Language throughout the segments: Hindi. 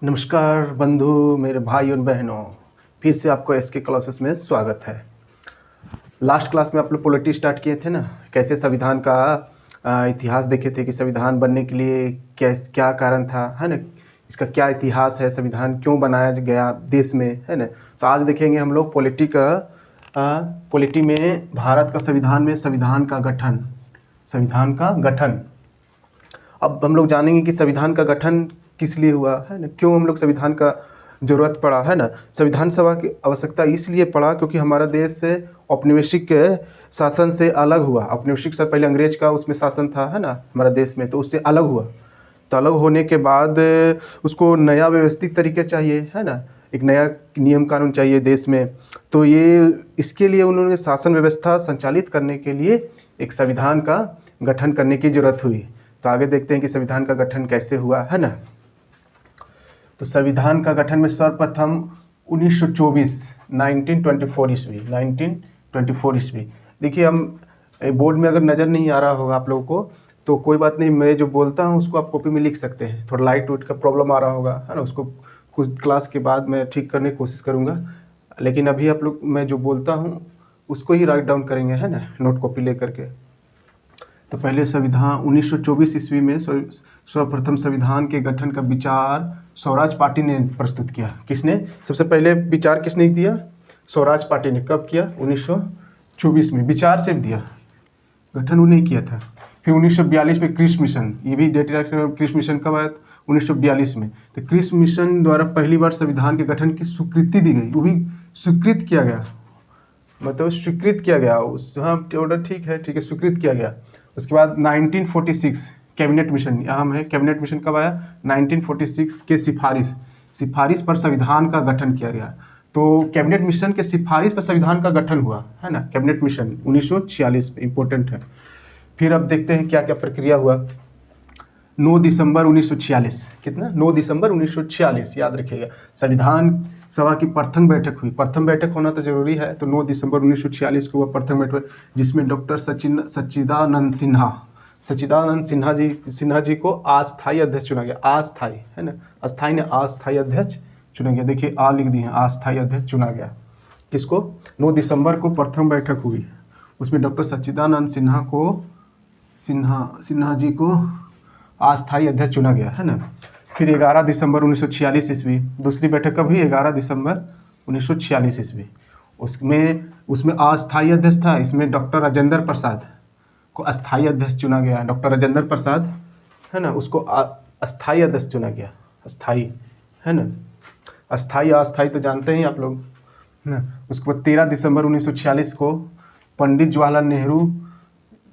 नमस्कार बंधु, मेरे भाई और बहनों, फिर से आपको एसके क्लासेस में स्वागत है। लास्ट क्लास में आप लोग पॉलिटी स्टार्ट किए थे ना, कैसे संविधान का इतिहास देखे थे कि संविधान बनने के लिए क्या कारण था, है ना, इसका क्या इतिहास है, संविधान क्यों बनाया गया देश में, है ना। तो आज देखेंगे हम लोग पॉलिटी में भारत का संविधान में संविधान का गठन। अब हम लोग जानेंगे कि संविधान का गठन किस लिए हुआ, है ना, क्यों हम लोग संविधान का ज़रूरत पड़ा, है ना। संविधान सभा की आवश्यकता इसलिए पड़ा क्योंकि हमारा देश से औपनिवेशिक शासन से अलग हुआ। औपनिवेशिक से पहले अंग्रेज का उसमें शासन था, है ना, हमारा देश में, तो उससे अलग हुआ। तो अलग होने के बाद उसको नया व्यवस्थित तरीके चाहिए, है ना, एक नया नियम कानून चाहिए देश में। तो ये इसके लिए उन्होंने शासन व्यवस्था संचालित करने के लिए एक संविधान का गठन करने की ज़रूरत हुई। तो आगे देखते हैं कि संविधान का गठन कैसे हुआ, है ना। तो संविधान का गठन में सर्वप्रथम 1924 ईस्वी। देखिए, हम बोर्ड में अगर नज़र नहीं आ रहा होगा आप लोगों को तो कोई बात नहीं, मैं जो बोलता हूँ उसको आप कॉपी में लिख सकते हैं। थोड़ा लाइट वेट का प्रॉब्लम आ रहा होगा, है ना, उसको कुछ क्लास के बाद मैं ठीक करने की कोशिश करूँगा। लेकिन अभी आप लोग मैं जो बोलता हूँ उसको ही राइट डाउन करेंगे, है ना, नोट कॉपी ले करके। तो पहले संविधान 1924 ईस्वी में सर्वप्रथम संविधान के गठन का विचार स्वराज पार्टी ने प्रस्तुत किया। किसने सबसे पहले विचार किसने दिया? स्वराज पार्टी ने। कब किया? 1924 में। विचार सिर्फ दिया, गठन उन्हें किया था। फिर 1942 में क्रिस मिशन, ये भी डेट। क्रिस मिशन कब आया? 1942 में। तो क्रिस मिशन द्वारा पहली बार संविधान के गठन की स्वीकृति दी गई, वो भी स्वीकृत किया गया, मतलब स्वीकृत किया गया उस, हाँ ऑर्डर ठीक है, स्वीकृत किया गया। उसके बाद 1946 कैबिनेट मिशन, अहम है। कैबिनेट मिशन कब आया? 1946 के सिफारिश पर संविधान का गठन किया गया। तो कैबिनेट मिशन के सिफारिश पर संविधान का गठन हुआ, है ना, कैबिनेट मिशन 1946 में, इंपॉर्टेंट है। फिर अब देखते हैं क्या क्या प्रक्रिया हुआ। 9 दिसंबर 1946, कितना? 9 दिसंबर 1946, याद रखिएगा। संविधान सभा की प्रथम बैठक हुई। प्रथम बैठक होना तो जरूरी है, तो 9 दिसंबर 1946 को वह प्रथम बैठक, जिसमें डॉक्टर सच्चिदानंद सिन्हा जी को अस्थायी अध्यक्ष चुना गया। अस्थायी, है ना, अस्थायी ने अस्थायी अध्यक्ष चुना गया। देखिए आ लिख दिए, अस्थायी अध्यक्ष चुना गया। किसको? 9 दिसंबर को प्रथम बैठक हुई, उसमें डॉक्टर सच्चिदानंद सिन्हा जी को अस्थायी अध्यक्ष चुना गया, है ना। फिर 11 दिसंबर 1946 ईस्वी दूसरी बैठक कब हुई? 11 दिसंबर 1946 ईस्वी। उसमें अस्थायी अध्यक्ष था, इसमें डॉक्टर राजेंद्र प्रसाद को अस्थायी अध्यक्ष चुना गया। डॉक्टर राजेंद्र प्रसाद, है ना, उसको अस्थायी अध्यक्ष चुना गया। अस्थायी, है ना, अस्थायी अस्थायी तो जानते हैं आप लोग, है ना। उसके बाद 13 दिसंबर 1946 को पंडित जवाहरलाल नेहरू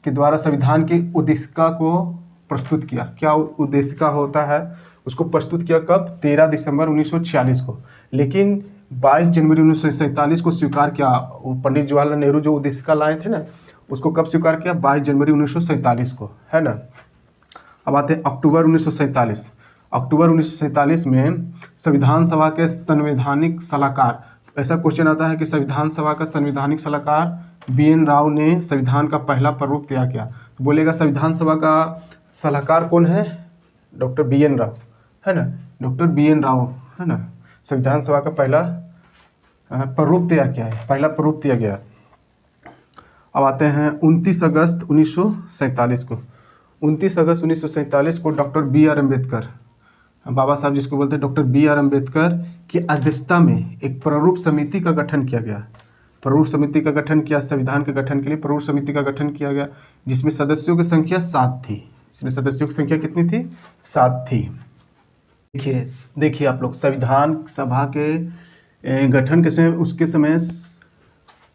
के द्वारा संविधान की उद्देशिका को प्रस्तुत किया। क्या उद्देशिका होता है उसको प्रस्तुत किया कब? 13 दिसंबर 1946 को। लेकिन 22 जनवरी 1947 को स्वीकार किया। पंडित जवाहरलाल नेहरू जो उद्देशिका लाए थे ना, उसको कब स्वीकार किया? 22 जनवरी 1947 को, है ना। अब आते हैं अक्टूबर 1947। अक्टूबर 1947 में संविधान सभा के संवैधानिक सलाहकार, ऐसा क्वेश्चन आता है कि संविधान सभा का संवैधानिक सलाहकार BN राव ने संविधान का पहला प्रारूप तैयार किया। तो बोलेगा संविधान सभा का सलाहकार कौन है? डॉक्टर BN राव, है ना, डॉक्टर BN राव, है ना। संविधान सभा का पहला प्रारूप तैयार किया है, पहला प्रारूप दिया गया। अब आते हैं 29 अगस्त 1947 को। 29 अगस्त 1947 को डॉक्टर BR अम्बेडकर, बाबा साहब जिसको बोलते हैं, डॉक्टर BR अम्बेडकर की अध्यक्षता में एक प्रारूप समिति का गठन किया गया। प्रारूप समिति का गठन किया, संविधान के गठन के लिए प्रारूप समिति का गठन किया गया, जिसमें सदस्यों की संख्या 7 थी। इसमें सदस्यों की संख्या कितनी थी? 7 थी। देखिए आप लोग, संविधान सभा के गठन के समय, उसके समय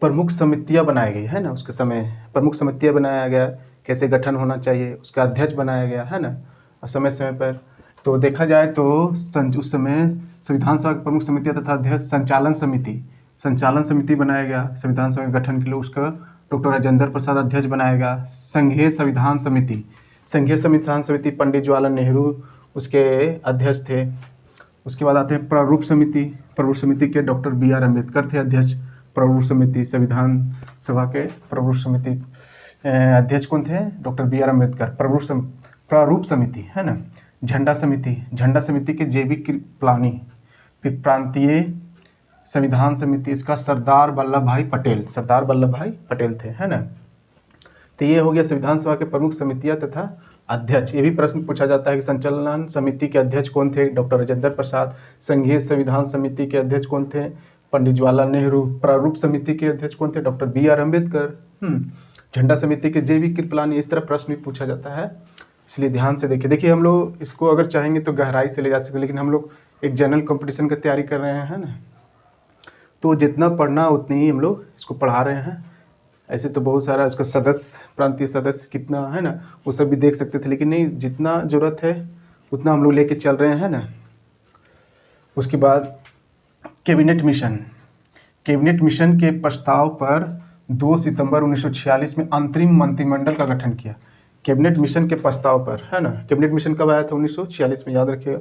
प्रमुख समितियां बनाई गई, है ना। उसके समय प्रमुख समितियां बनाया गया, कैसे गठन होना चाहिए, उसका अध्यक्ष बनाया गया, है ना, समय समय पर। तो देखा जाए तो उस समय संविधान सभा की प्रमुख समितियां तथा अध्यक्ष संचालन समिति बनाया गया संविधान सभा के गठन के लिए। उसका डॉक्टर राजेंद्र प्रसाद अध्यक्ष बनाया गया। संघीय संविधान समिति पंडित जवाहरलाल नेहरू उसके अध्यक्ष थे। उसके बाद आते हैं प्रारूप समिति के डॉक्टर BR अम्बेडकर थे अध्यक्ष। प्रारूप समिति, संविधान सभा के प्रारूप समिति अध्यक्ष कौन थे? Doctor BR Ambedkar. प्रारूप समिति, है ना, झंडा समिति के जेबी कृपलानी। फिर प्रांतीय संविधान समिति, इसका सरदार वल्लभ भाई पटेल थे, है ना। तो ये हो गया संविधान सभा के प्रमुख समितियां तथा अध्यक्ष। ये भी प्रश्न पूछा जाता है कि संचालन समिति के अध्यक्ष कौन थे, डॉक्टर राजेंद्र प्रसाद। संघीय संविधान समिति के अध्यक्ष कौन थे, पंडित जवाहरलाल नेहरू। प्रारूप समिति के अध्यक्ष कौन थे, डॉक्टर BR अम्बेडकर। झंडा समिति के JV कृपलानी। इस तरह प्रश्न भी पूछा जाता है, इसलिए ध्यान से देखिए। हम लोग इसको अगर चाहेंगे तो गहराई से ले जा सकते हैं, लेकिन हम लोग एक जनरल कंपटीशन की तैयारी कर रहे हैं ना, तो जितना पढ़ना उतनी ही हम लोग इसको पढ़ा रहे हैं। ऐसे तो बहुत सारा इसका सदस्य, प्रांतीय सदस्य कितना है ना, वो सब भी देख सकते थे, लेकिन नहीं, जितना ज़रूरत है उतना हम लोग लेके चल रहे हैं ना। उसके बाद कैबिनेट मिशन के प्रस्ताव पर 2 सितंबर 1946 में अंतरिम मंत्रिमंडल का गठन किया। कैबिनेट मिशन के प्रस्ताव पर, है ना। कैबिनेट मिशन कब आया था, 1946 में, याद रखिएगा।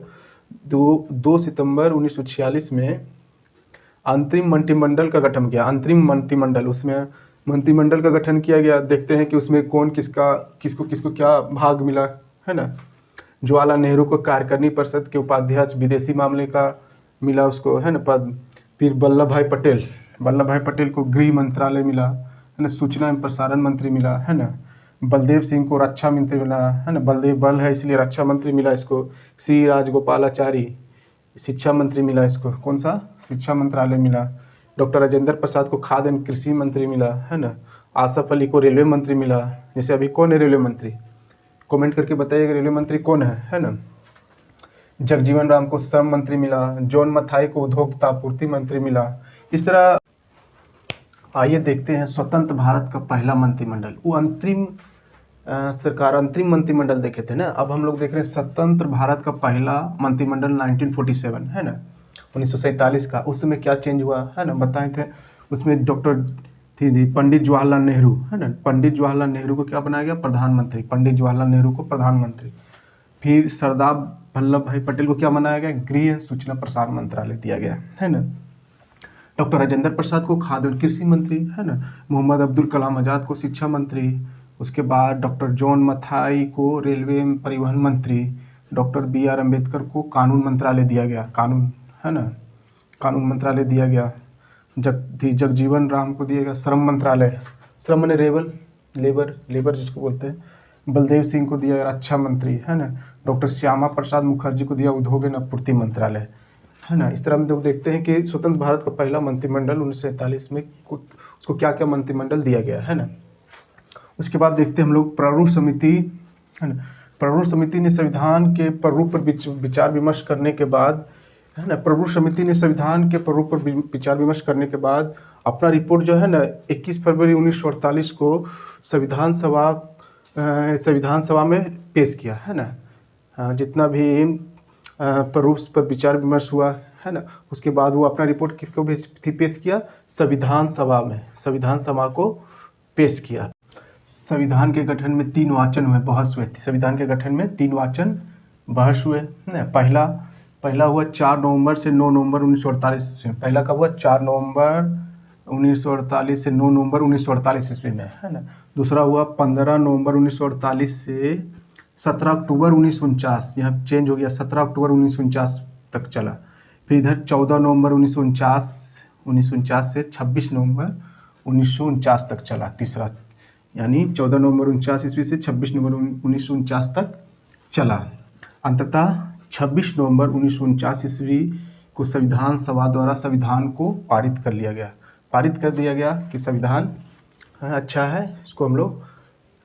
2 सितंबर 1946 में अंतरिम मंत्रिमंडल का गठन किया। अंतरिम मंत्रिमंडल, उसमें मंत्रिमंडल का गठन किया गया। देखते हैं कि उसमें कौन किसको क्या भाग मिला, है ना। जवाहरलाल नेहरू को कार्यकारिणी परिषद के उपाध्यक्ष, विदेशी मामले का मिला उसको, है ना, पद। फिर वल्लभ भाई पटेल को गृह मंत्रालय मिला, है ना। सूचना एवं प्रसारण मंत्री मिला, है ना। बलदेव सिंह को रक्षा मंत्री मिला, है ना। बलदेव बल है इसलिए रक्षा मंत्री मिला इसको। सी राजगोपालाचारी शिक्षा मंत्री मिला इसको। कौन सा, शिक्षा मंत्रालय मिला। डॉक्टर राजेंद्र प्रसाद को खाद्य एवं कृषि मंत्री मिला, है ना। आसफ अली को रेलवे मंत्री मिला। जैसे अभी कौन है रेलवे मंत्री, कमेंट करके बताइएगा रेलवे मंत्री कौन है ना। जगजीवन राम को श्रम मंत्री मिला। जॉन मथाई को उद्योग तथा आपूर्ति मंत्री मिला। इस तरह आइए देखते हैं स्वतंत्र भारत का पहला मंत्रिमंडल। वो अंतरिम मंत्रिमंडल देखे थे ना, अब हम लोग देख रहे हैं स्वतंत्र भारत का पहला मंत्रिमंडल 1947, है ना, 1947 का। उस समय क्या चेंज हुआ, है ना, बताए थे। उसमें डॉक्टर थी पंडित जवाहरलाल नेहरू, है ना। पंडित जवाहरलाल नेहरू को क्या बनाया गया, प्रधानमंत्री। पंडित जवाहरलाल नेहरू को प्रधानमंत्री। फिर सरदार वल्लभ भाई पटेल को क्या बनाया गया, गृह सूचना प्रसारण मंत्रालय दिया गया, है ना। डॉक्टर राजेंद्र प्रसाद को खाद्य और कृषि मंत्री, है ना। मोहम्मद अब्दुल कलाम आज़ाद को शिक्षा मंत्री। उसके बाद डॉक्टर जॉन मथाई को रेलवे परिवहन मंत्री। डॉक्टर BR अम्बेडकर को कानून मंत्रालय दिया गया, कानून, है ना, कानून मंत्रालय दिया गया। जगजीवन राम को दिया गया श्रम मंत्रालय। श्रम माने लेबर जिसको बोलते हैं। बलदेव सिंह को दिया गया रक्षा मंत्री, है ना। डॉक्टर श्यामा प्रसाद मुखर्जी को दिया उद्योग एवं आपूर्ति मंत्रालय, है ना। इस तरह हम लोग देखते हैं कि स्वतंत्र भारत का पहला मंत्रिमंडल 1947 में उसको क्या क्या मंत्रिमंडल दिया गया, है ना। उसके बाद देखते हैं हम लोग प्रारूप समिति, है ना। प्रारूप समिति ने संविधान के प्रारूप पर विचार विमर्श करने के बाद, है ना, प्रारूप समिति ने संविधान के प्रारूप पर विचार विमर्श करने के बाद अपना रिपोर्ट जो है ना 21 फरवरी 1948 को संविधान सभा में पेश किया, है ना। जितना भी प्रारूप पर विचार विमर्श हुआ, है ना, उसके बाद वो अपना रिपोर्ट किसको पेश किया, संविधान सभा को पेश किया। संविधान के गठन में 3 वाचन हुए, बहस हुए। संविधान के गठन में 3 वाचन बहस हुए, है ना। पहला हुआ 4 नवंबर से 9 नवंबर 1948 में। पहला कब हुआ, 4 नवंबर 1948 से 9 नवंबर 1948 ईस्वी में, है ना। दूसरा हुआ 15 नवंबर 1948 से 17 अक्टूबर 1949, यहाँ चेंज हो गया, 17 अक्टूबर 1949 तक चला। फिर इधर 14 नवंबर 1949 से 26 नवंबर 1949 तक चला, तीसरा, यानी 14 नवंबर 1949 ईस्वी से 26 नवंबर 1949 तक चला। अंततः 26 नवंबर 1949 ईस्वी को संविधान सभा द्वारा संविधान को पारित कर दिया गया कि संविधान अच्छा है, इसको हम लोग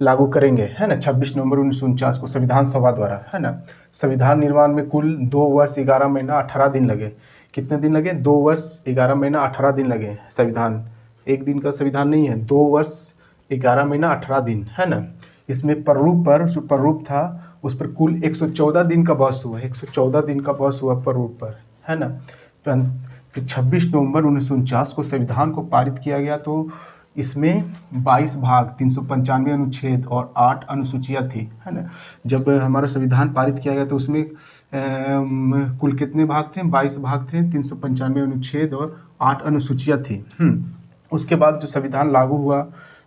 लागू करेंगे, है ना। 26 नवंबर 1949 को संविधान सभा द्वारा, है ना। संविधान निर्माण में कुल 2 वर्ष 11 महीना 18 दिन लगे। कितने दिन लगे, 2 वर्ष 11 महीना 18 दिन लगे। संविधान एक दिन का संविधान नहीं है, 2 वर्ष 11 महीना 18 दिन, है ना। इसमें प्रारूप था, उस पर कुल 114 दिन का बहस हुआ, 114 दिन का बहस हुआ प्रारूप पर, है ना। तो 26 नवंबर 1949 को संविधान को पारित किया गया। तो इसमें 22 भाग, 395 अनुच्छेद और 8 अनुसूचियाँ थी, है ना। जब हमारा संविधान पारित किया गया तो उसमें कुल कितने भाग थे, 22 भाग थे, 395 अनुच्छेद और 8 अनुसूचियाँ थी। उसके बाद जो संविधान लागू हुआ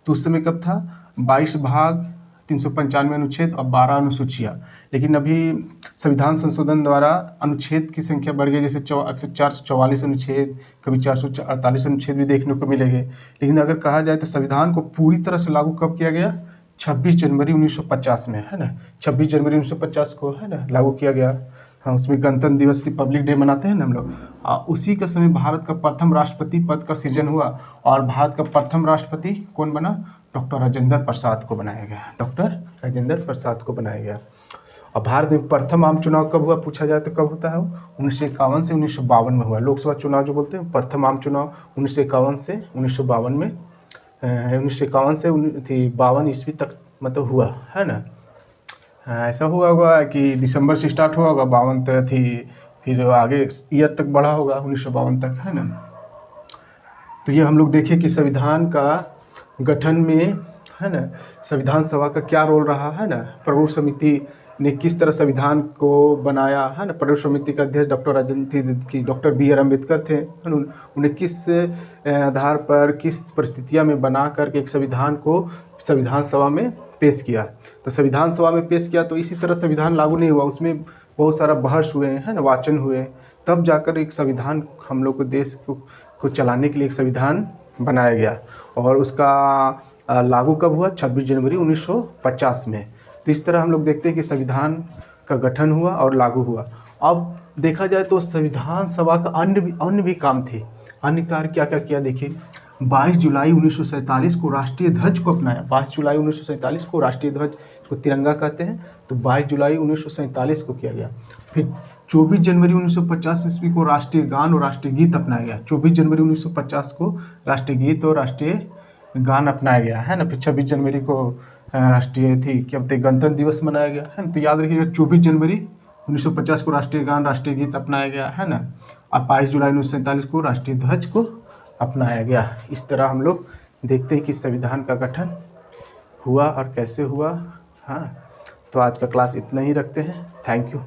तो उस समय कब था, 22 भाग 395 अनुच्छेद और 12 अनुसूचियाँ। लेकिन अभी संविधान संशोधन द्वारा अनुच्छेद की संख्या बढ़ गई, जैसे 444 अनुच्छेद, कभी 448 अनुच्छेद भी देखने को मिलेंगे। लेकिन अगर कहा जाए तो संविधान को पूरी तरह से लागू कब किया गया? 26 जनवरी 1950 में, है ना। 26 जनवरी 1950 को, है ना, लागू किया गया। हाँ, उसमें गणतंत्र दिवस, रिपब्लिक डे मनाते हैं ना हम लोग। उसी का समय भारत का प्रथम राष्ट्रपति पद का सृजन हुआ और भारत का प्रथम राष्ट्रपति कौन बना? डॉक्टर राजेंद्र प्रसाद को बनाया गया। डॉक्टर राजेंद्र प्रसाद को बनाया गया। और भारत में प्रथम आम चुनाव कब हुआ पूछा जाए तो कब होता है वो? 1951 से 1952 में हुआ। लोकसभा चुनाव जो बोलते हैं, प्रथम आम चुनाव 1951 से 1952 में, 1951 से 52 ईस्वी तक मतलब हुआ, है ना। ऐसा हुआ होगा कि दिसंबर से स्टार्ट हुआ होगा, 52 तक थी, फिर आगे ईयर तक बढ़ा होगा 1952 तक, है ना। तो ये हम लोग देखें कि संविधान का गठन में, है ना, संविधान सभा का क्या रोल रहा, है ना। प्रभु समिति ने किस तरह संविधान को बनाया, है ना। प्रभु समिति का अध्यक्ष डॉक्टर बी आर अम्बेडकर थे। उन्हें किस आधार पर, किस परिस्थितियों में बना करके एक संविधान को संविधान सभा में पेश किया। तो संविधान सभा में पेश किया तो इसी तरह संविधान लागू नहीं हुआ, उसमें बहुत सारा बहस हुए, है ना, वाचन हुए, तब जाकर एक संविधान हम लोग को देश को चलाने के लिए एक संविधान बनाया गया। और उसका लागू कब हुआ? 26 जनवरी 1950 में। तो इस तरह हम लोग देखते हैं कि संविधान का गठन हुआ और लागू हुआ। अब देखा जाए तो संविधान सभा का अन्य भी काम थे। अन्य कार्य क्या क्या किया देखिए। 22 जुलाई 1947 को राष्ट्रीय ध्वज को अपनाया। 22 जुलाई 1947 को राष्ट्रीय ध्वज को तिरंगा कहते हैं, तो 22 जुलाई 1947 को किया गया। फिर 24 जनवरी 1950 ईस्वी को राष्ट्रीय गान और राष्ट्रीय गीत अपनाया गया। 24 जनवरी 1950 को राष्ट्रीय गीत और राष्ट्रीय गान अपनाया गया, है ना। फिर 26 जनवरी को राष्ट्रीय क्या बोलते गणतंत्र दिवस मनाया गया, है ना। तो याद रखिएगा 24 जनवरी 1950 को राष्ट्रीय गान, राष्ट्रीय गीत अपनाया गया, है ना। और 22 जुलाई 1947 को राष्ट्रीय ध्वज को अपनाया गया। इस तरह हम लोग देखते हैं कि संविधान का गठन हुआ और कैसे हुआ। हाँ, तो आज का क्लास इतना ही रखते हैं। Thank you.